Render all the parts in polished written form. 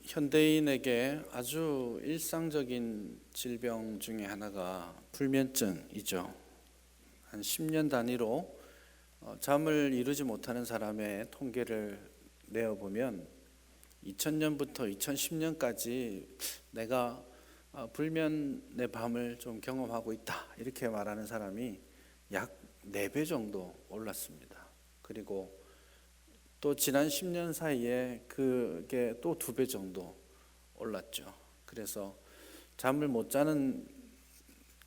현대인에게 아주 일상적인 질병 중에 하나가 불면증이죠. 한 10년 단위로 잠을 이루지 못하는 사람의 통계를 내어보면 2000년부터 2010년까지 내가 불면의 밤을 좀 경험하고 있다 이렇게 말하는 사람이 약 4배 정도 올랐습니다. 그리고 또 지난 10년 사이에 그게 또 2배 정도 올랐죠. 그래서 잠을 못 자는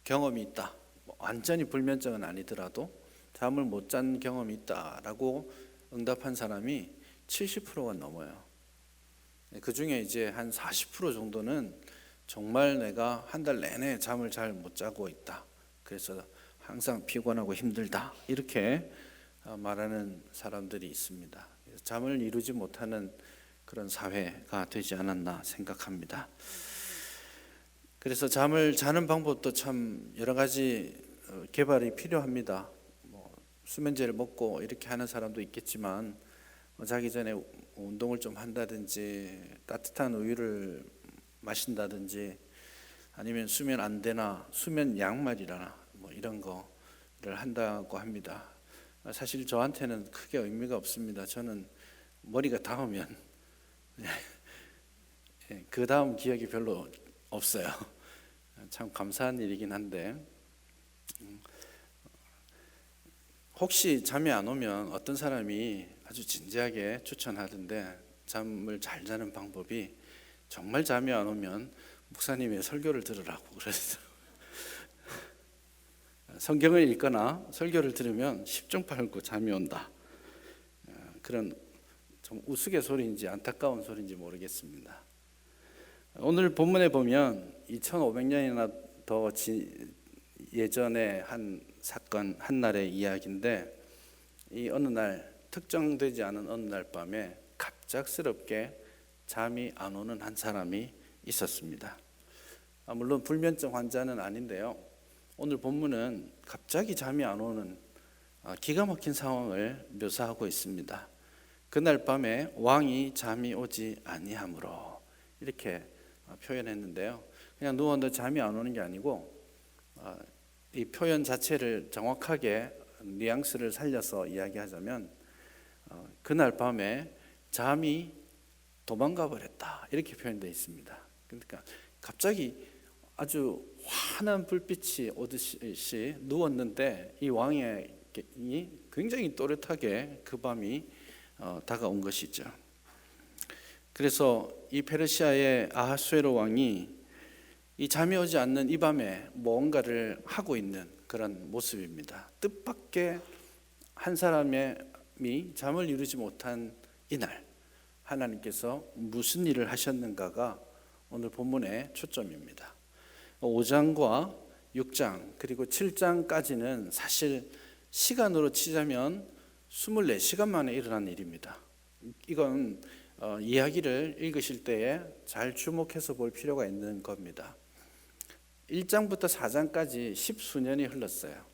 경험이 있다, 완전히 불면증은 아니더라도 잠을 못 잔 경험이 있다라고 응답한 사람이 70%가 넘어요. 그 중에 이제 한 40% 정도는 정말 내가 한 달 내내 잠을 잘 못 자고 있다, 그래서 항상 피곤하고 힘들다 이렇게 말하는 사람들이 있습니다. 잠을 이루지 못하는 그런 사회가 되지 않았나 생각합니다. 그래서 잠을 자는 방법도 참 여러 가지 개발이 필요합니다. 수면제를 먹고 이렇게 하는 사람도 있겠지만 자기 전에 운동을 좀 한다든지 따뜻한 우유를 마신다든지 아니면 수면 안대나 수면 양말이라나 이런 거를 한다고 합니다. 사실 저한테는 크게 의미가 없습니다. 저는 머리가 닿으면 그 다음 기억이 별로 없어요. 참 감사한 일이긴 한데, 혹시 잠이 안 오면 어떤 사람이 아주 진지하게 추천하던데, 잠을 잘 자는 방법이 정말 잠이 안 오면 목사님의 설교를 들으라고 그랬어요. 성경을 읽거나 설교를 들으면 10중 8구 잠이 온다. 그런 좀 우스갯소리인지 안타까운 소리인지 모르겠습니다. 오늘 본문에 보면 2500년이나 더 예전에 한 사건, 한 날의 이야기인데, 이 어느 날 특정되지 않은 어느 날 밤에 갑작스럽게 잠이 안 오는 한 사람이 있었습니다. 물론 불면증 환자는 아닌데요, 오늘 본문은 갑자기 잠이 안 오는 기가 막힌 상황을 묘사하고 있습니다. 그날 밤에 왕이 잠이 오지 아니하므로 이렇게 표현했는데요, 그냥 누웠는데 잠이 안 오는 게 아니고 이 표현 자체를 정확하게 뉘앙스를 살려서 이야기하자면 그날 밤에 잠이 도망가 버렸다 이렇게 표현되어 있습니다. 그러니까 갑자기 아주 환한 불빛이 오듯이 누웠는데 이 왕이 굉장히 또렷하게 그 밤이 다가온 것이죠. 그래서 이 페르시아의 아하수에로 왕이 이 잠이 오지 않는 이 밤에 뭔가를 하고 있는 그런 모습입니다. 뜻밖의 한 사람이 잠을 이루지 못한 이날 하나님께서 무슨 일을 하셨는가가 오늘 본문의 초점입니다. 5장과 6장 그리고 7장까지는 사실 시간으로 치자면 24시간 만에 일어난 일입니다. 이건 이야기를 읽으실 때에 잘 주목해서 볼 필요가 있는 겁니다. 1장부터 4장까지 10수년이 흘렀어요.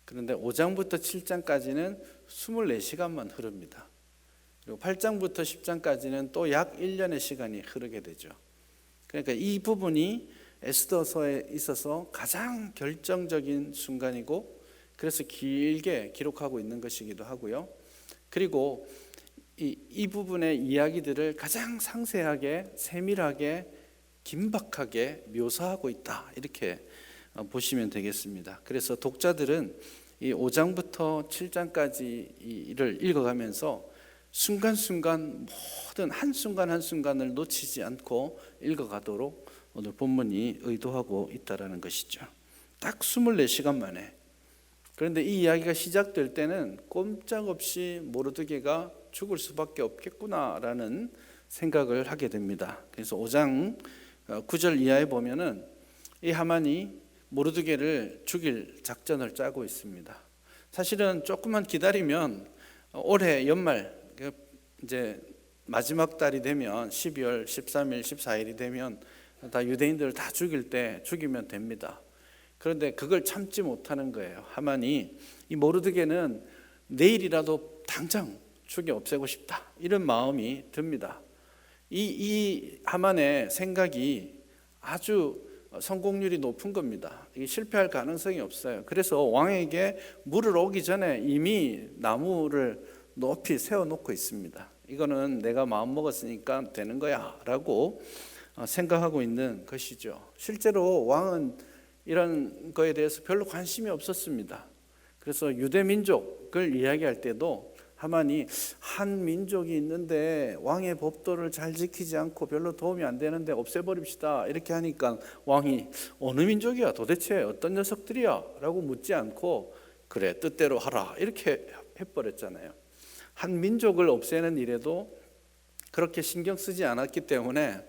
그런데 5장부터 7장까지는 24시간만 흐릅니다. 그리고 8장부터 10장까지는 또 약 1년의 시간이 흐르게 되죠. 그러니까 이 부분이 에스더서에 있어서 가장 결정적인 순간이고, 그래서 길게 기록하고 있는 것이기도 하고요. 그리고 이 부분의 이야기들을 가장 상세하게, 세밀하게, 긴박하게 묘사하고 있다 이렇게 보시면 되겠습니다. 그래서 독자들은 이 5장부터 7장까지를 읽어가면서 순간순간 모든 한순간 한순간을 놓치지 않고 읽어가도록 오늘 본문이 의도하고 있다는 것이죠. 딱 24시간 만에. 그런데 이 이야기가 시작될 때는 꼼짝없이 모르드게가 죽을 수밖에 없겠구나라는 생각을 하게 됩니다. 그래서 5장 9절 이하에 보면은 이 하만이 모르드게를 죽일 작전을 짜고 있습니다. 사실은 조금만 기다리면 올해 연말 이제 마지막 달이 되면 12월 13일, 14일이 되면 다 유대인들을 다 죽이면 됩니다. 그런데 그걸 참지 못하는 거예요. 하만이 이 모르드게는 내일이라도 당장 죽여 없애고 싶다 이런 마음이 듭니다. 이 하만의 생각이 아주 성공률이 높은 겁니다. 이게 실패할 가능성이 없어요. 그래서 왕에게 물을 오기 전에 이미 나무를 높이 세워놓고 있습니다. 이거는 내가 마음 먹었으니까 되는 거야 라고 생각하고 있는 것이죠. 실제로 왕은 이런 거에 대해서 별로 관심이 없었습니다. 그래서 유대 민족을 이야기할 때도 하만이 한 민족이 있는데 왕의 법도를 잘 지키지 않고 별로 도움이 안 되는데 없애버립시다 이렇게 하니까 왕이 어느 민족이야 도대체 어떤 녀석들이야 라고 묻지 않고 그래 뜻대로 하라 이렇게 해버렸잖아요. 한 민족을 없애는 일에도 그렇게 신경 쓰지 않았기 때문에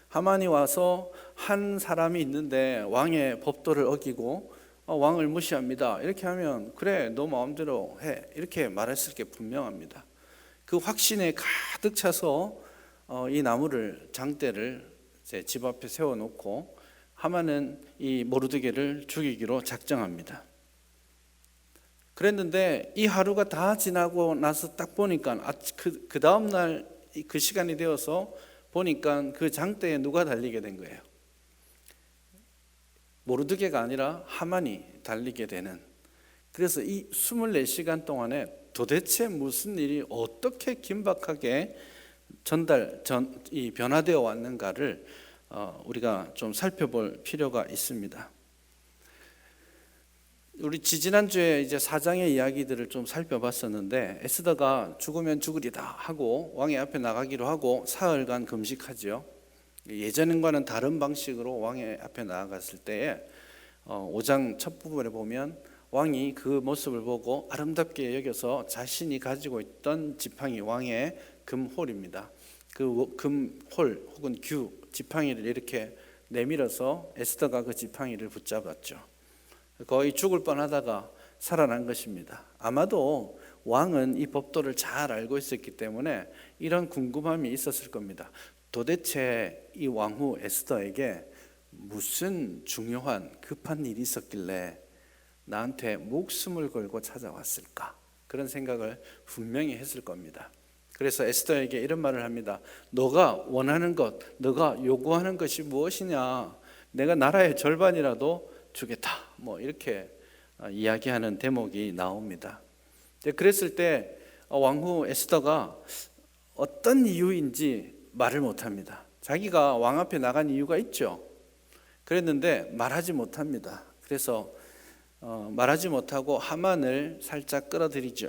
하만이 와서 한 사람이 있는데 왕의 법도를 어기고 왕을 무시합니다 이렇게 하면 그래 너 마음대로 해 이렇게 말했을 게 분명합니다. 그 확신에 가득 차서 이 나무를 장대를 집 앞에 세워놓고 하만은 이 모르드게를 죽이기로 작정합니다. 그랬는데 이 하루가 다 지나고 나서 딱 보니까 그 다음 날 그 시간이 되어서 보니까 그 장대에 누가 달리게 된 거예요? 모르드게가 아니라 하만이 달리게 되는. 그래서 이 24시간 동안에 도대체 무슨 일이 어떻게 긴박하게 변화되어 왔는가를 우리가 좀 살펴볼 필요가 있습니다. 우리 지난주에 이제 사장의 이야기들을 좀 살펴봤었는데 에스더가 죽으면 죽으리다 하고 왕의 앞에 나가기로 하고 사흘간 금식하죠. 예전과는 다른 방식으로 왕의 앞에 나아갔을 때에 5장 첫 부분에 보면 왕이 그 모습을 보고 아름답게 여겨서 자신이 가지고 있던 지팡이 왕의 금홀입니다. 그 금홀 혹은 규 지팡이를 이렇게 내밀어서 에스더가 그 지팡이를 붙잡았죠. 거의 죽을 뻔하다가 살아난 것입니다. 아마도 왕은 이 법도를 잘 알고 있었기 때문에 이런 궁금함이 있었을 겁니다. 도대체 이 왕후 에스더에게 무슨 중요한 급한 일이 있었길래 나한테 목숨을 걸고 찾아왔을까? 그런 생각을 분명히 했을 겁니다. 그래서 에스더에게 이런 말을 합니다. 너가 원하는 것, 너가 요구하는 것이 무엇이냐? 내가 나라의 절반이라도 주겠다. 뭐 이렇게 이야기하는 대목이 나옵니다. 그랬을 때 왕후 에스더가 어떤 이유인지 말을 못합니다. 자기가 왕 앞에 나간 이유가 있죠. 그랬는데 말하지 못합니다. 그래서 말하지 못하고 하만을 살짝 끌어들이죠.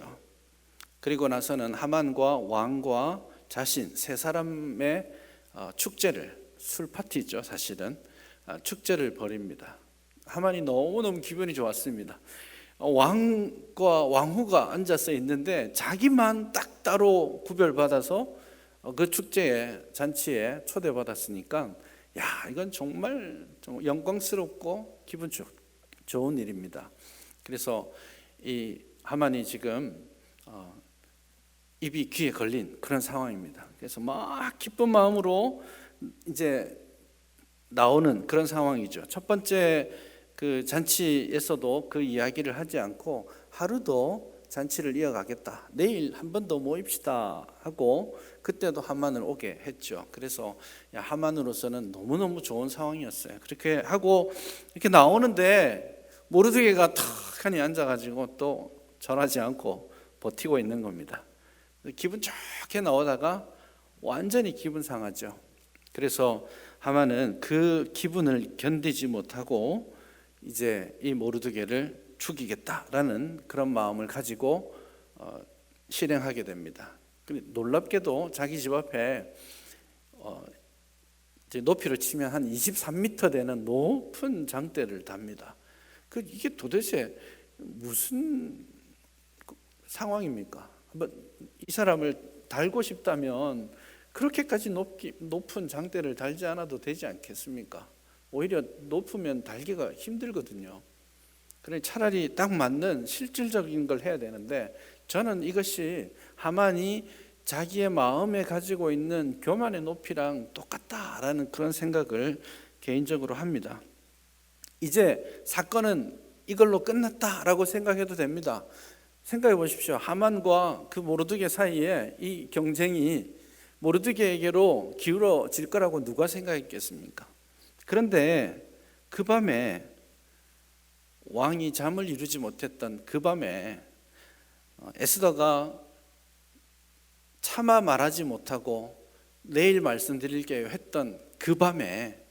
그리고 나서는 하만과 왕과 자신 세 사람의 축제를, 술 파티죠 사실은, 축제를 벌입니다. 하만이 너무너무 기분이 좋았습니다. 왕과 왕후가 앉아서 있는데 자기만 딱 따로 구별받아서 그 축제에 잔치에 초대받았으니까 야 이건 정말 영광스럽고 기분 좋은 일입니다. 그래서 이 하만이 지금 입이 귀에 걸린 그런 상황입니다. 그래서 막 기쁜 마음으로 이제 나오는 그런 상황이죠. 첫 번째 그 잔치에서도 그 이야기를 하지 않고 하루도 잔치를 이어가겠다. 내일 한 번 더 모입시다 하고 그때도 하만을 오게 했죠. 그래서 하만으로서는 너무너무 좋은 상황이었어요. 그렇게 하고 이렇게 나오는데 모르드게가 탁하니 앉아가지고 또 절하지 않고 버티고 있는 겁니다. 기분 좋게 나오다가 완전히 기분 상하죠. 그래서 하만은 그 기분을 견디지 못하고 이제 이 모르드게를 죽이겠다라는 그런 마음을 가지고 실행하게 됩니다. 놀랍게도 자기 집 앞에 이제 높이로 치면 한 23m 되는 높은 장대를 답니다. 이게 도대체 무슨 상황입니까? 한번 이 사람을 달고 싶다면 그렇게까지 높은 장대를 달지 않아도 되지 않겠습니까? 오히려 높으면 달기가 힘들거든요. 그래 차라리 딱 맞는 실질적인 걸 해야 되는데 저는 이것이 하만이 자기의 마음에 가지고 있는 교만의 높이랑 똑같다라는 그런 생각을 개인적으로 합니다. 이제 사건은 이걸로 끝났다라고 생각해도 됩니다. 생각해 보십시오. 하만과 그 모르드게 사이에 이 경쟁이 모르드게에게로 기울어질 거라고 누가 생각했겠습니까? 그런데 그 밤에 왕이 잠을 이루지 못했던 그 밤에 에스더가 차마 말하지 못하고 내일 말씀드릴게요 했던 그 밤에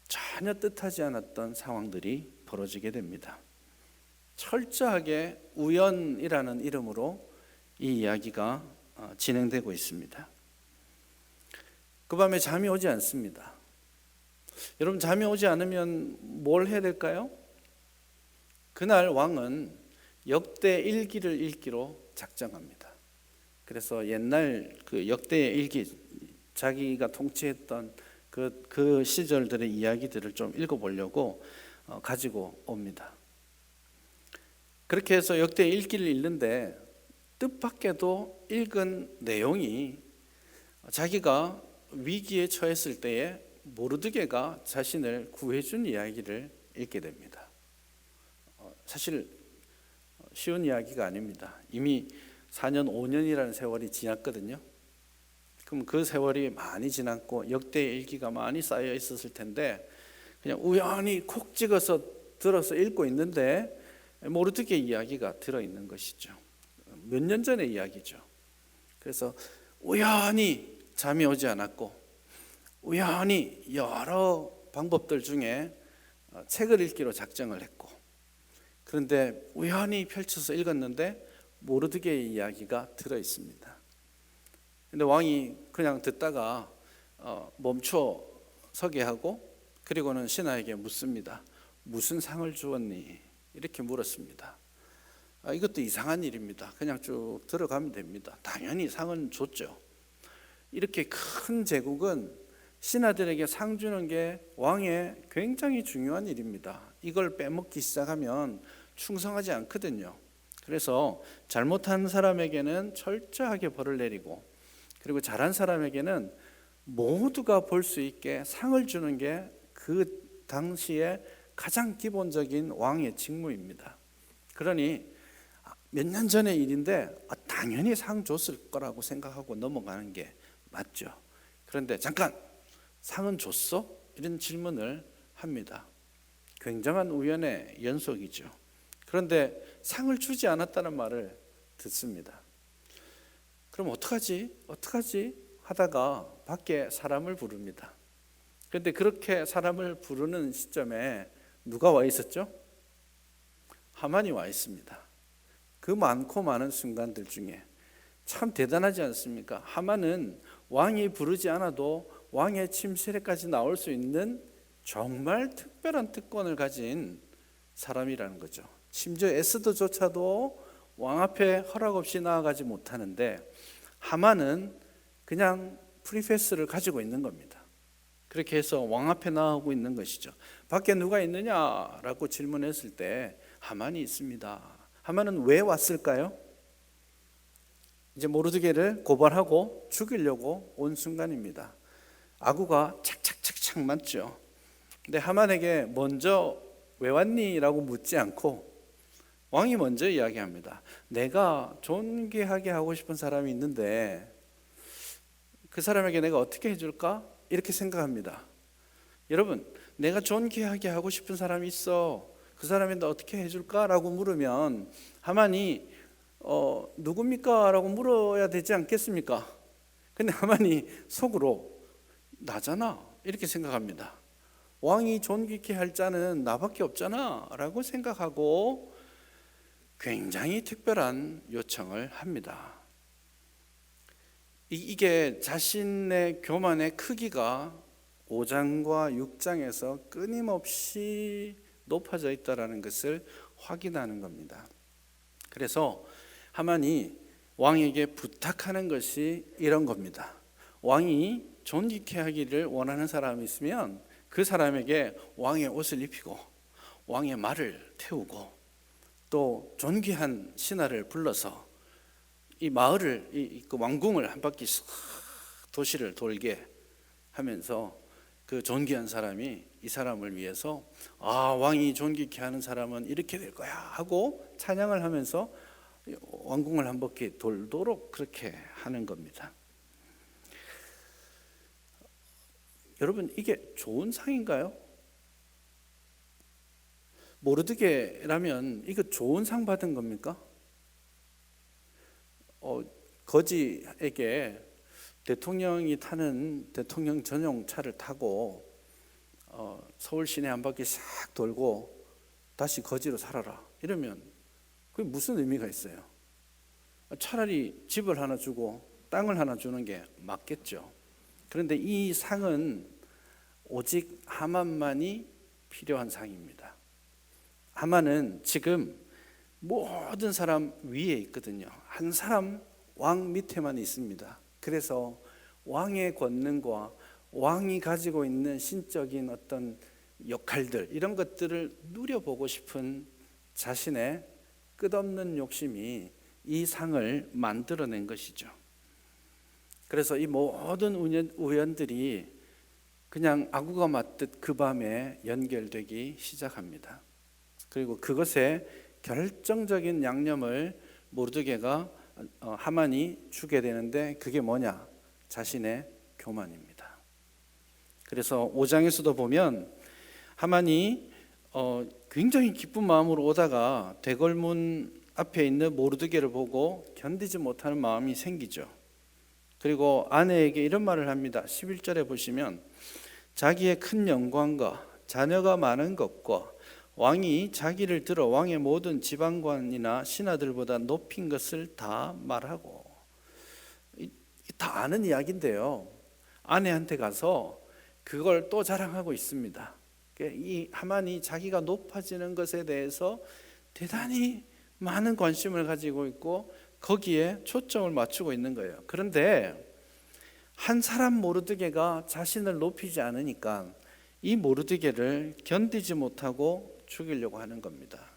전혀 뜻하지 않았던 상황들이 벌어지게 됩니다. 철저하게 우연이라는 이름으로 이 이야기가 진행되고 있습니다. 그 밤에 잠이 오지 않습니다. 여러분, 잠이 오지 않으면 뭘 해야 될까요? 그날 왕은 역대 일기를 읽기로 작정합니다. 그래서 옛날 그 역대 일기, 자기가 통치했던 그 시절들의 이야기들을 좀 읽어보려고 가지고 옵니다. 그렇게 해서 역대 일기를 읽는데 뜻밖에도 읽은 내용이 자기가 위기에 처했을 때에 모르드게가 자신을 구해준 이야기를 읽게 됩니다. 사실 쉬운 이야기가 아닙니다. 이미 4년, 5년이라는 세월이 지났거든요. 그럼 그 세월이 많이 지났고 역대 일기가 많이 쌓여 있었을 텐데 그냥 우연히 콕 찍어서 들어서 읽고 있는데 모르드게 이야기가 들어있는 것이죠. 몇 년 전의 이야기죠. 그래서 우연히 잠이 오지 않았고 우연히 여러 방법들 중에 책을 읽기로 작정을 했고, 그런데 우연히 펼쳐서 읽었는데 모르드게의 이야기가 들어있습니다. 근데 왕이 그냥 듣다가 멈춰 서게 하고 그리고는 신하에게 묻습니다. 무슨 상을 주었니? 이렇게 물었습니다. 이것도 이상한 일입니다. 그냥 쭉 들어가면 됩니다. 당연히 상은 줬죠. 이렇게 큰 제국은 신하들에게 상 주는 게 왕의 굉장히 중요한 일입니다. 이걸 빼먹기 시작하면 충성하지 않거든요. 그래서 잘못한 사람에게는 철저하게 벌을 내리고, 그리고 잘한 사람에게는 모두가 볼 수 있게 상을 주는 게 그 당시에 가장 기본적인 왕의 직무입니다. 그러니 몇 년 전의 일인데 당연히 상 줬을 거라고 생각하고 넘어가는 게 맞죠. 그런데 잠깐, 상은 줬어? 이런 질문을 합니다. 굉장한 우연의 연속이죠. 그런데 상을 주지 않았다는 말을 듣습니다. 그럼 어떡하지 하다가 밖에 사람을 부릅니다. 그런데 그렇게 사람을 부르는 시점에 누가 와 있었죠? 하만이 와 있습니다. 그 많고 많은 순간들 중에 참 대단하지 않습니까? 하만은 왕이 부르지 않아도 왕의 침실에까지 나올 수 있는 정말 특별한 특권을 가진 사람이라는 거죠. 심지어 에스더조차도 왕 앞에 허락 없이 나아가지 못하는데 하만은 그냥 프리패스를 가지고 있는 겁니다. 그렇게 해서 왕 앞에 나오고 있는 것이죠. 밖에 누가 있느냐라고 질문했을 때 하만이 있습니다. 하만은 왜 왔을까요? 이제 모르드게를 고발하고 죽이려고 온 순간입니다. 아구가 착착착착 맞죠. 근데 하만에게 먼저 왜 왔니? 라고 묻지 않고 왕이 먼저 이야기합니다. 내가 존귀하게 하고 싶은 사람이 있는데 그 사람에게 내가 어떻게 해줄까? 이렇게 생각합니다. 여러분, 내가 존귀하게 하고 싶은 사람이 있어. 그 사람인데 어떻게 해줄까? 라고 물으면 하만이 누굽니까? 라고 물어야 되지 않겠습니까? 근데 하만이 속으로 나잖아, 이렇게 생각합니다. 왕이 존귀케 할 자는 나밖에 없잖아 라고 생각하고 굉장히 특별한 요청을 합니다. 이게 자신의 교만의 크기가 5장과 6장에서 끊임없이 높아져 있다는 것을 확인하는 겁니다. 그래서 하만이 왕에게 부탁하는 것이 이런 겁니다. 왕이 존귀케 하기를 원하는 사람이 있으면 그 사람에게 왕의 옷을 입히고 왕의 말을 태우고 또 존귀한 신하를 불러서 이 마을을, 그 왕궁을 한 바퀴 도시를 돌게 하면서 그 존귀한 사람이 이 사람을 위해서 왕이 존귀케 하는 사람은 이렇게 될 거야 하고 찬양을 하면서 왕궁을 한 바퀴 돌도록 그렇게 하는 겁니다. 여러분, 이게 좋은 상인가요? 모르드게라면 이거 좋은 상 받은 겁니까? 거지에게 대통령이 타는 대통령 전용 차를 타고 서울 시내 한 바퀴 싹 돌고 다시 거지로 살아라 이러면 그게 무슨 의미가 있어요? 차라리 집을 하나 주고 땅을 하나 주는 게 맞겠죠. 그런데 이 상은 오직 하만만이 필요한 상입니다. 하만은 지금 모든 사람 위에 있거든요. 한 사람 왕 밑에만 있습니다. 그래서 왕의 권능과 왕이 가지고 있는 신적인 어떤 역할들, 이런 것들을 누려보고 싶은 자신의 끝없는 욕심이 이 상을 만들어낸 것이죠. 그래서 이 모든 우연들이 그냥 아구가 맞듯 그 밤에 연결되기 시작합니다. 그리고 그것에 결정적인 양념을 모르드게가 하만이 주게 되는데 그게 뭐냐? 자신의 교만입니다. 그래서 5장에서도 보면 하만이 굉장히 기쁜 마음으로 오다가 대궐문 앞에 있는 모르드게를 보고 견디지 못하는 마음이 생기죠. 그리고 아내에게 이런 말을 합니다. 11절에 보시면 자기의 큰 영광과 자녀가 많은 것과 왕이 자기를 들어 왕의 모든 지방관이나 신하들보다 높인 것을 다 말하고, 다 아는 이야기인데요. 아내한테 가서 그걸 또 자랑하고 있습니다. 이 하만이 자기가 높아지는 것에 대해서 대단히 많은 관심을 가지고 있고 거기에 초점을 맞추고 있는 거예요. 그런데 한 사람 모르드게가 자신을 높이지 않으니까 이 모르드게를 견디지 못하고 죽이려고 하는 겁니다.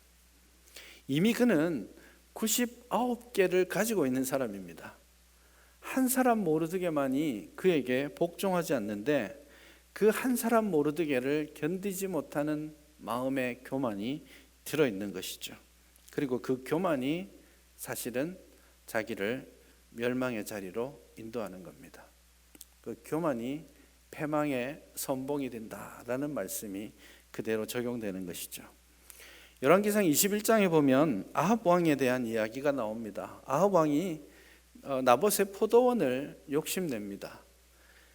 이미 그는 99개를 가지고 있는 사람입니다. 한 사람 모르드게만이 그에게 복종하지 않는데 그 한 사람 모르드게를 견디지 못하는 마음의 교만이 들어있는 것이죠. 그리고 그 교만이 사실은 자기를 멸망의 자리로 인도하는 겁니다. 그 교만이 패망의 선봉이 된다라는 말씀이 그대로 적용되는 것이죠. 열왕기상 21장에 보면 아합 왕에 대한 이야기가 나옵니다. 아합 왕이 나봇의 포도원을 욕심냅니다.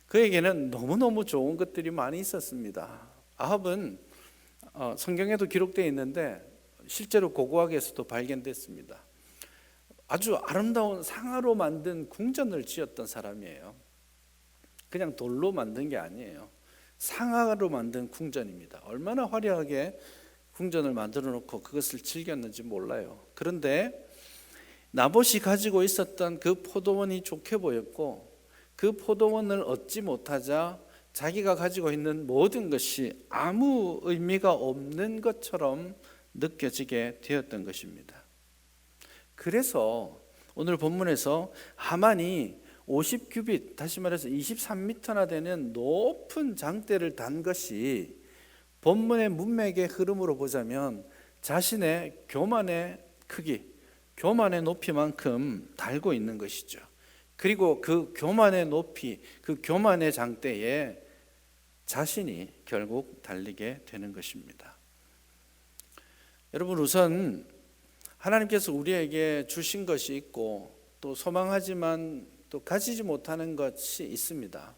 그에게는 너무너무 좋은 것들이 많이 있었습니다. 아합은 성경에도 기록되어 있는데 실제로 고고학에서도 발견됐습니다. 아주 아름다운 상아로 만든 궁전을 지었던 사람이에요. 그냥 돌로 만든 게 아니에요. 상아로 만든 궁전입니다. 얼마나 화려하게 궁전을 만들어 놓고 그것을 즐겼는지 몰라요. 그런데 나봇이 가지고 있었던 그 포도원이 좋게 보였고 그 포도원을 얻지 못하자 자기가 가지고 있는 모든 것이 아무 의미가 없는 것처럼 느껴지게 되었던 것입니다. 그래서 오늘 본문에서 하만이 50규빗, 다시 말해서 23m나 되는 높은 장대를 단 것이 본문의 문맥의 흐름으로 보자면 자신의 교만의 크기, 교만의 높이만큼 달고 있는 것이죠. 그리고 그 교만의 높이, 그 교만의 장대에 자신이 결국 달리게 되는 것입니다. 여러분, 우선 하나님께서 우리에게 주신 것이 있고 또 소망하지만 또 가지지 못하는 것이 있습니다.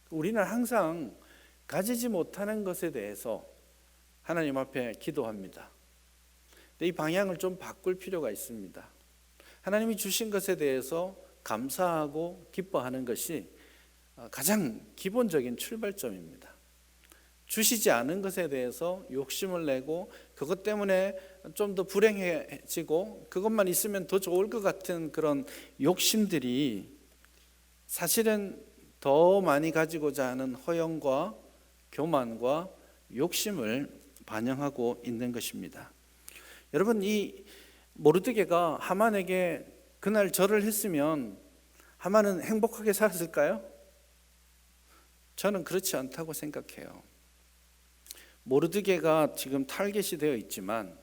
우리는 항상 가지지 못하는 것에 대해서 하나님 앞에 기도합니다. 근데 이 방향을 좀 바꿀 필요가 있습니다. 하나님이 주신 것에 대해서 감사하고 기뻐하는 것이 가장 기본적인 출발점입니다. 주시지 않은 것에 대해서 욕심을 내고 그것 때문에 좀 더 불행해지고 그것만 있으면 더 좋을 것 같은 그런 욕심들이 사실은 더 많이 가지고자 하는 허영과 교만과 욕심을 반영하고 있는 것입니다. 여러분, 이 모르드게가 하만에게 그날 절을 했으면 하만은 행복하게 살았을까요? 저는 그렇지 않다고 생각해요. 모르드게가 지금 타겟이 되어 있지만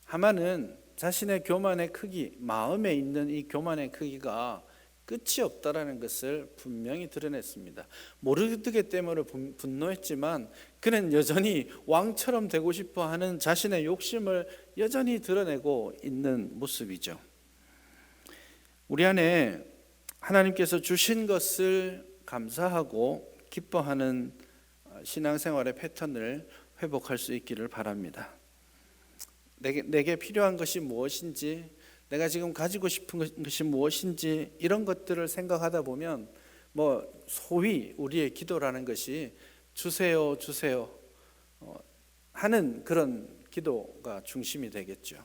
하만은 자신의 교만의 크기, 마음에 있는 이 교만의 크기가 끝이 없다라는 것을 분명히 드러냈습니다. 모르드게 때문에 분노했지만 그는 여전히 왕처럼 되고 싶어하는 자신의 욕심을 여전히 드러내고 있는 모습이죠. 우리 안에 하나님께서 주신 것을 감사하고 기뻐하는 신앙생활의 패턴을 회복할 수 있기를 바랍니다. 내게 필요한 것이 무엇인지, 내가 지금 가지고 싶은 것이 무엇인지 이런 것들을 생각하다 보면 소위 우리의 기도라는 것이 주세요 주세요 하는 그런 기도가 중심이 되겠죠.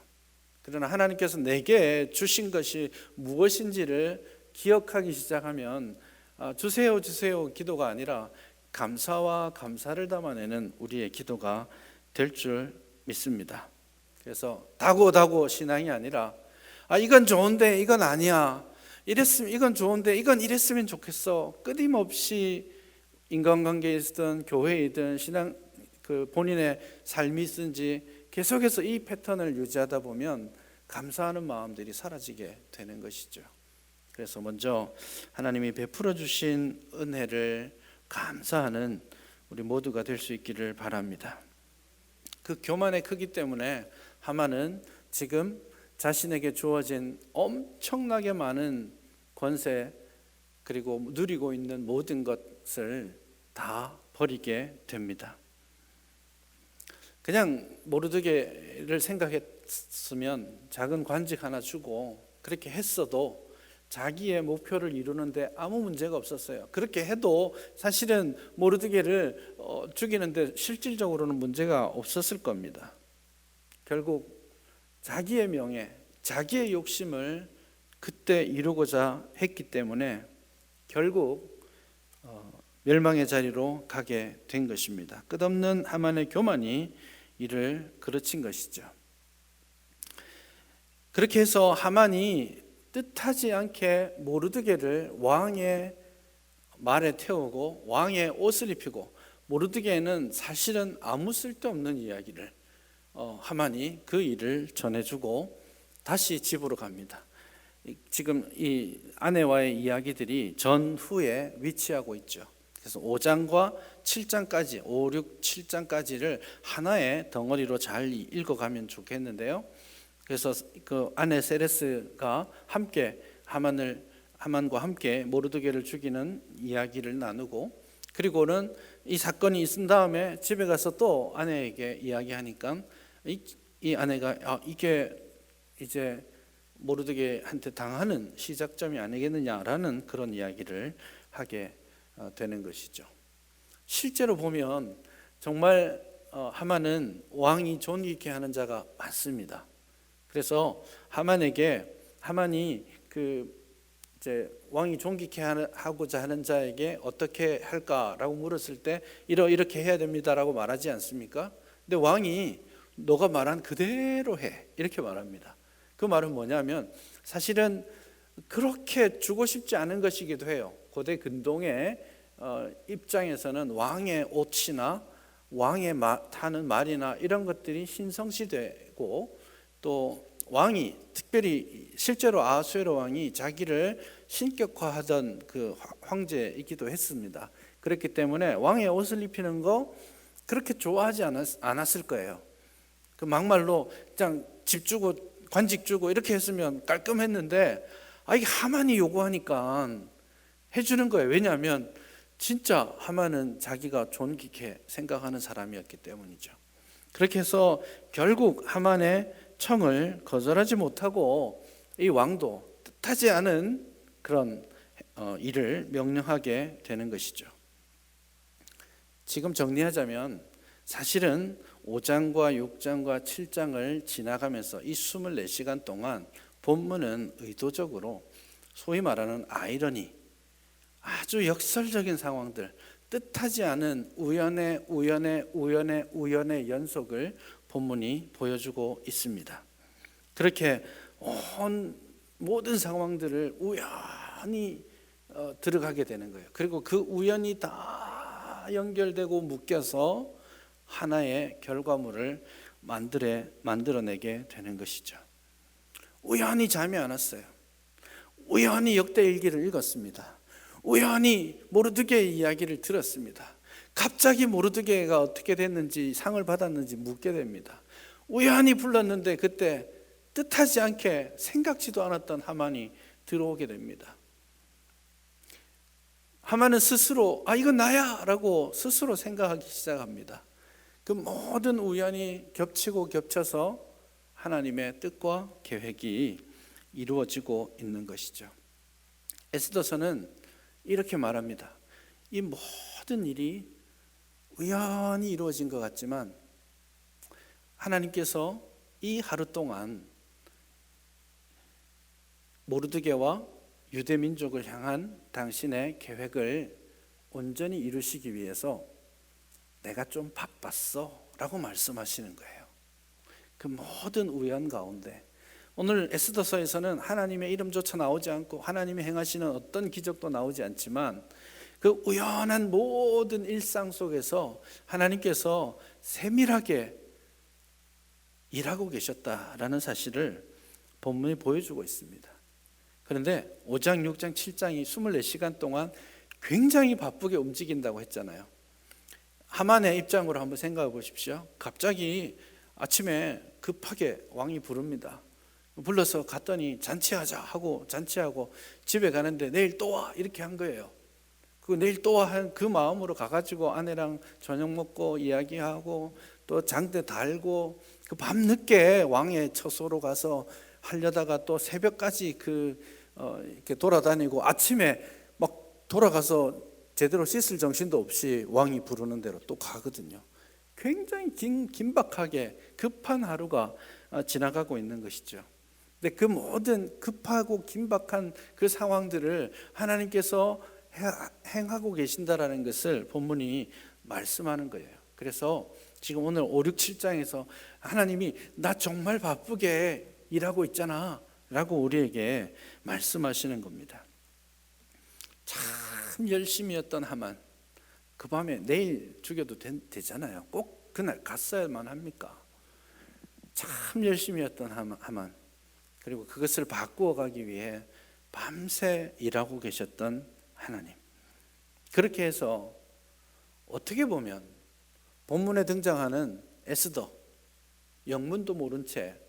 그러나 하나님께서 내게 주신 것이 무엇인지를 기억하기 시작하면 주세요 주세요 기도가 아니라 감사와 감사를 담아내는 우리의 기도가 될 줄 믿습니다. 그래서 다고 신앙이 아니라 이건 좋은데 이건 아니야, 이랬으면 이건 좋은데 이건 이랬으면 좋겠어, 끊임없이 인간관계이든 교회이든 신앙 본인의 삶이든지 계속해서 이 패턴을 유지하다 보면 감사하는 마음들이 사라지게 되는 것이죠. 그래서 먼저 하나님이 베풀어 주신 은혜를 감사하는 우리 모두가 될 수 있기를 바랍니다. 그 교만의 크기 때문에 하만은 지금 자신에게 주어진 엄청나게 많은 권세 그리고 누리고 있는 모든 것을 다 버리게 됩니다. 그냥 모르드게를 생각했으면 작은 관직 하나 주고 그렇게 했어도 자기의 목표를 이루는데 아무 문제가 없었어요. 그렇게 해도 사실은 모르드게를 죽이는데 실질적으로는 문제가 없었을 겁니다. 결국 자기의 명예, 자기의 욕심을 그때 이루고자 했기 때문에 결국 멸망의 자리로 가게 된 것입니다. 끝없는 하만의 교만이 이를 그르친 것이죠. 그렇게 해서 하만이 뜻하지 않게 모르드게를 왕의 말에 태우고 왕의 옷을 입히고, 모르드게는 사실은 아무 쓸데없는 이야기를 하만이 그 일을 전해주고 다시 집으로 갑니다. 지금 이 아내와의 이야기들이 전후에 위치하고 있죠. 그래서 5장과 7장까지 5, 6, 7장까지를 하나의 덩어리로 잘 읽어가면 좋겠는데요. 그래서 그 아내 세레스가 함께 하만과 함께 모르드게를 죽이는 이야기를 나누고, 그리고는 이 사건이 있은 다음에 집에 가서 또 아내에게 이야기하니까 이 아내가 이게 이제 모르드게한테 당하는 시작점이 아니겠느냐라는 그런 이야기를 하게 되는 것이죠. 실제로 보면 정말 하만은 왕이 존귀케 하는 자가 많습니다. 그래서 하만이 이제 왕이 존귀케 하고자 하는 자에게 어떻게 할까라고 물었을 때 이렇게 해야 됩니다라고 말하지 않습니까? 근데 왕이 너가 말한 그대로 해 이렇게 말합니다. 그 말은 뭐냐면 사실은 그렇게 주고 싶지 않은 것이기도 해요. 고대 근동의 입장에서는 왕의 옷이나 왕의 타는 말이나 이런 것들이 신성시되고, 또 왕이 특별히 실제로 아하수에로 왕이 자기를 신격화하던 그 황제이기도 했습니다. 그렇기 때문에 왕의 옷을 입히는 거 그렇게 좋아하지 않았을 거예요. 그 막말로 그냥 집 주고 관직 주고 이렇게 했으면 깔끔했는데 이게 하만이 요구하니까 해주는 거예요. 왜냐하면 진짜 하만은 자기가 존귀케 생각하는 사람이었기 때문이죠. 그렇게 해서 결국 하만의 청을 거절하지 못하고 이 왕도 뜻하지 않은 그런 일을 명령하게 되는 것이죠. 지금 정리하자면 사실은 5장과 6장과 7장을 지나가면서 이 24시간 동안 본문은 의도적으로 소위 말하는 아이러니, 아주 역설적인 상황들, 뜻하지 않은 우연의 연속을 본문이 보여주고 있습니다. 그렇게 모든 상황들을 우연히 들어가게 되는 거예요. 그리고 그 우연이 다 연결되고 묶여서 하나의 결과물을 만들어내게 되는 것이죠. 우연히 잠이 안 왔어요. 우연히 역대일기를 읽었습니다. 우연히 모르드게의 이야기를 들었습니다. 갑자기 모르드게가 어떻게 됐는지, 상을 받았는지 묻게 됩니다. 우연히 불렀는데 그때 뜻하지 않게 생각지도 않았던 하만이 들어오게 됩니다. 하만은 스스로 이건 나야 라고 스스로 생각하기 시작합니다. 그 모든 우연이 겹치고 겹쳐서 하나님의 뜻과 계획이 이루어지고 있는 것이죠. 에스더서는 이렇게 말합니다. 이 모든 일이 우연히 이루어진 것 같지만 하나님께서 이 하루 동안 모르드게와 유대 민족을 향한 당신의 계획을 온전히 이루시기 위해서 내가 좀 바빴어 라고 말씀하시는 거예요. 그 모든 우연 가운데 오늘 에스더서에서는 하나님의 이름조차 나오지 않고 하나님이 행하시는 어떤 기적도 나오지 않지만 그 우연한 모든 일상 속에서 하나님께서 세밀하게 일하고 계셨다라는 사실을 본문이 보여주고 있습니다. 그런데 5장, 6장, 7장이 24시간 동안 굉장히 바쁘게 움직인다고 했잖아요. 하만의 입장으로 한번 생각해 보십시오. 갑자기 아침에 급하게 왕이 부릅니다. 불러서 갔더니 잔치하자 하고 잔치하고 집에 가는데 내일 또 와 이렇게 한 거예요. 그 내일 또 와 한 그 마음으로 가가지고 아내랑 저녁 먹고 이야기하고 또 장대 달고 그 밤늦게 왕의 처소로 가서 하려다가 또 새벽까지 이렇게 돌아다니고 아침에 막 돌아가서 제대로 씻을 정신도 없이 왕이 부르는 대로 또 가거든요. 굉장히 긴박하게 급한 하루가 지나가고 있는 것이죠. 근데 그 모든 급하고 긴박한 그 상황들을 하나님께서 행하고 계신다라는 것을 본문이 말씀하는 거예요. 그래서 지금 오늘 5, 6, 7장에서 하나님이 나 정말 바쁘게 일하고 있잖아 라고 우리에게 말씀하시는 겁니다. 참 열심히 했던 하만, 그 밤에 내일 죽여도 되잖아요. 꼭 그날 갔어야만 합니까? 참 열심히 했던 하만, 그리고 그것을 바꾸어 가기 위해 밤새 일하고 계셨던 하나님. 그렇게 해서 어떻게 보면 본문에 등장하는 에스더, 영문도 모른 채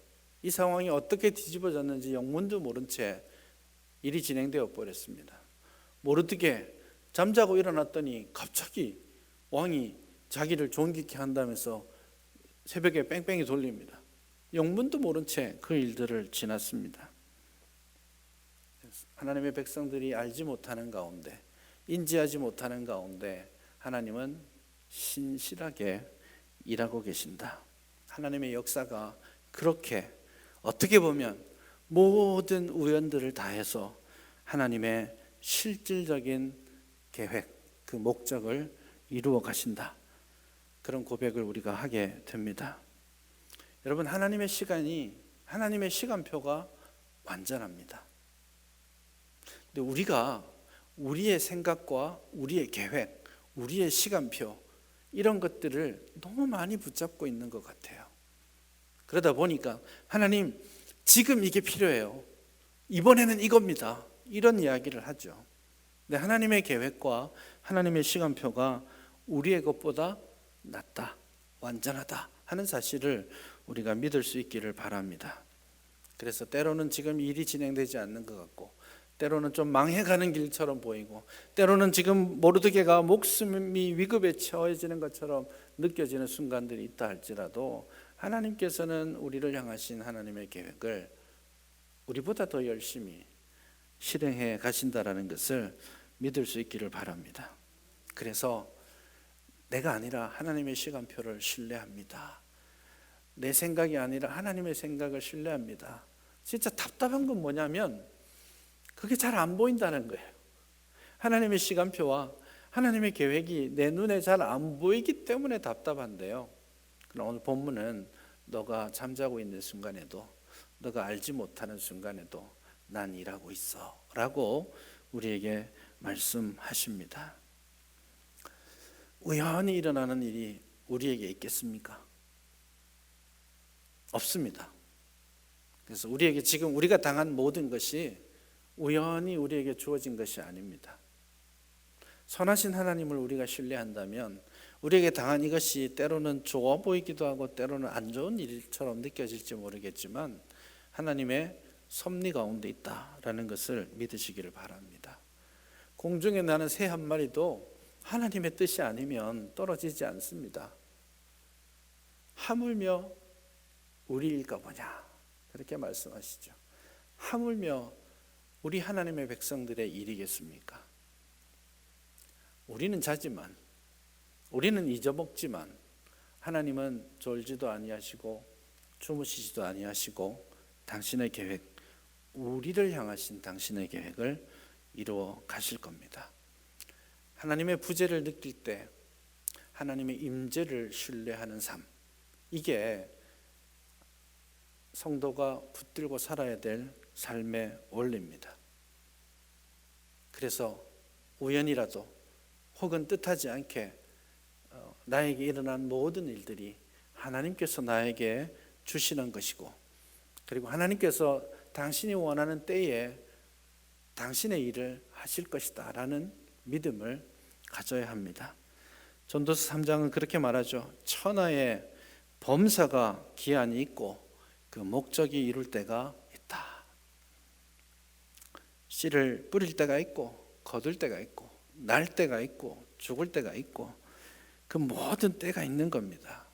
이 상황이 어떻게 뒤집어졌는지 영문도 모른 채 일이 진행되어 버렸습니다. 모르드게 잠자고 일어났더니 갑자기 왕이 자기를 존귀케 한다면서 새벽에 뺑뺑이 돌립니다. 영문도 모른 채 그 일들을 지났습니다. 하나님의 백성들이 알지 못하는 가운데, 인지하지 못하는 가운데 하나님은 신실하게 일하고 계신다. 하나님의 역사가 그렇게 어떻게 보면 모든 우연들을 다해서 하나님의 실질적인 계획, 그 목적을 이루어 가신다. 그런 고백을 우리가 하게 됩니다. 여러분, 하나님의 시간표가 완전합니다. 근데 우리가 우리의 생각과 우리의 계획, 우리의 시간표 이런 것들을 너무 많이 붙잡고 있는 것 같아요. 그러다 보니까 하나님 지금 이게 필요해요. 이번에는 이겁니다. 이런 이야기를 하죠. 근데 하나님의 계획과 하나님의 시간표가 우리의 것보다 낫다, 완전하다 하는 사실을 우리가 믿을 수 있기를 바랍니다. 그래서 때로는 지금 일이 진행되지 않는 것 같고, 때로는 좀 망해가는 길처럼 보이고, 때로는 지금 모르드게가 목숨이 위급에 처해지는 것처럼 느껴지는 순간들이 있다 할지라도 하나님께서는 우리를 향하신 하나님의 계획을 우리보다 더 열심히 실행해 가신다라는 것을 믿을 수 있기를 바랍니다. 그래서 내가 아니라 하나님의 시간표를 신뢰합니다. 내 생각이 아니라 하나님의 생각을 신뢰합니다. 진짜 답답한 건 뭐냐면 그게 잘 안 보인다는 거예요. 하나님의 시간표와 하나님의 계획이 내 눈에 잘 안 보이기 때문에 답답한데요. 그럼 오늘 본문은 너가 잠자고 있는 순간에도, 너가 알지 못하는 순간에도 난 일하고 있어 라고 우리에게 말씀하십니다. 우연히 일어나는 일이 우리에게 있겠습니까? 없습니다. 그래서 우리에게 지금 우리가 당한 모든 것이 우연히 우리에게 주어진 것이 아닙니다. 선하신 하나님을 우리가 신뢰한다면 우리에게 당한 이것이 때로는 좋아 보이기도 하고 때로는 안 좋은 일처럼 느껴질지 모르겠지만 하나님의 섭리 가운데 있다라는 것을 믿으시기를 바랍니다. 공중에 나는 새 한 마리도 하나님의 뜻이 아니면 떨어지지 않습니다. 하물며 우리일까 보냐, 그렇게 말씀하시죠. 하물며 우리 하나님의 백성들의 일이겠습니까? 우리는 자지만, 우리는 잊어먹지만 하나님은 졸지도 아니하시고 주무시지도 아니하시고 당신의 계획, 우리를 향하신 당신의 계획을 이루어 가실 겁니다. 하나님의 부재를 느낄 때 하나님의 임재를 신뢰하는 삶, 이게 성도가 붙들고 살아야 될 삶의 원리입니다. 그래서 우연이라도 혹은 뜻하지 않게 나에게 일어난 모든 일들이 하나님께서 나에게 주시는 것이고, 그리고 하나님께서 당신이 원하는 때에 당신의 일을 하실 것이다 라는 믿음을 가져야 합니다. 전도서 3장은 그렇게 말하죠. 천하의 범사가 기한이 있고 그 목적이 이룰 때가 있다. 씨를 뿌릴 때가 있고 거둘 때가 있고 날 때가 있고 죽을 때가 있고 그 모든 때가 있는 겁니다.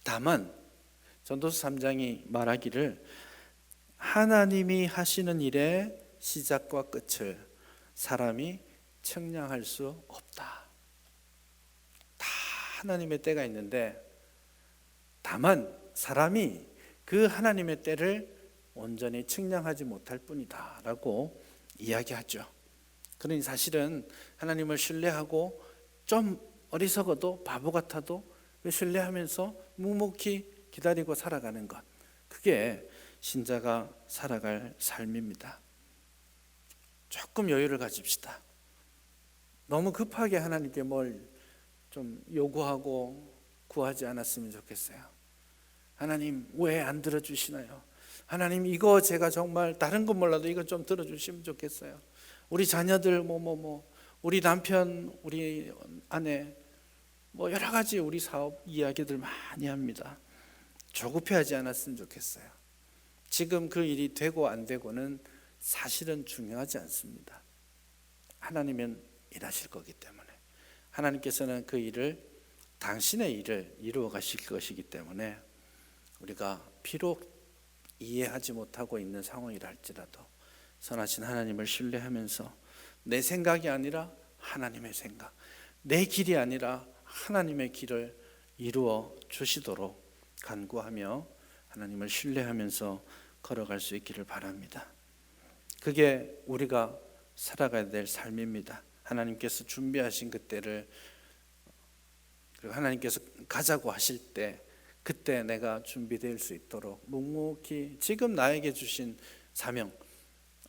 다만 전도서 3장이 말하기를 하나님이 하시는 일의 시작과 끝을 사람이 측량할 수 없다. 다 하나님의 때가 있는데 다만 사람이 그 하나님의 때를 온전히 측량하지 못할 뿐이다 라고 이야기하죠. 그러니 사실은 하나님을 신뢰하고 좀 어리석어도 바보 같아도 신뢰하면서 묵묵히 기다리고 살아가는 것, 그게 신자가 살아갈 삶입니다. 조금 여유를 가집시다. 너무 급하게 하나님께 뭘 좀 요구하고 구하지 않았으면 좋겠어요. 하나님 왜 안 들어주시나요? 하나님 이거 제가 정말 다른 건 몰라도 이거 좀 들어주시면 좋겠어요. 우리 자녀들 우리 남편, 우리 아내 여러 가지 우리 사업 이야기들 많이 합니다. 조급해하지 않았으면 좋겠어요. 지금 그 일이 되고 안 되고는 사실은 중요하지 않습니다. 하나님은 일하실 거기 때문에, 하나님께서는 그 일을, 당신의 일을 이루어 가실 것이기 때문에 우리가 비록 이해하지 못하고 있는 상황이라 할지라도 선하신 하나님을 신뢰하면서 내 생각이 아니라 하나님의 생각, 내 길이 아니라 하나님의 길을 이루어 주시도록 간구하며 하나님을 신뢰하면서 걸어갈 수 있기를 바랍니다. 그게 우리가 살아가야 될 삶입니다. 하나님께서 준비하신 그때를, 그리고 하나님께서 가자고 하실 때 그때 내가 준비될 수 있도록 묵묵히 지금 나에게 주신 사명,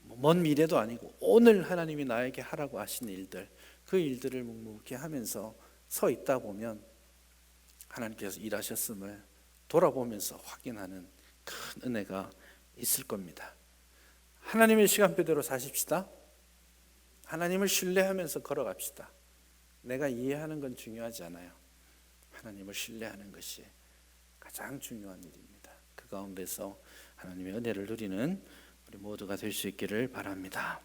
먼 미래도 아니고 오늘 하나님이 나에게 하라고 하신 일들, 그 일들을 묵묵히 하면서 서 있다 보면 하나님께서 일하셨음을 돌아보면서 확인하는 큰 은혜가 있을 겁니다. 하나님의 시간표대로 사십시다. 하나님을 신뢰하면서 걸어갑시다. 내가 이해하는 건 중요하지 않아요. 하나님을 신뢰하는 것이 가장 중요한 일입니다. 그 가운데서 하나님의 은혜를 누리는 우리 모두가 될 수 있기를 바랍니다.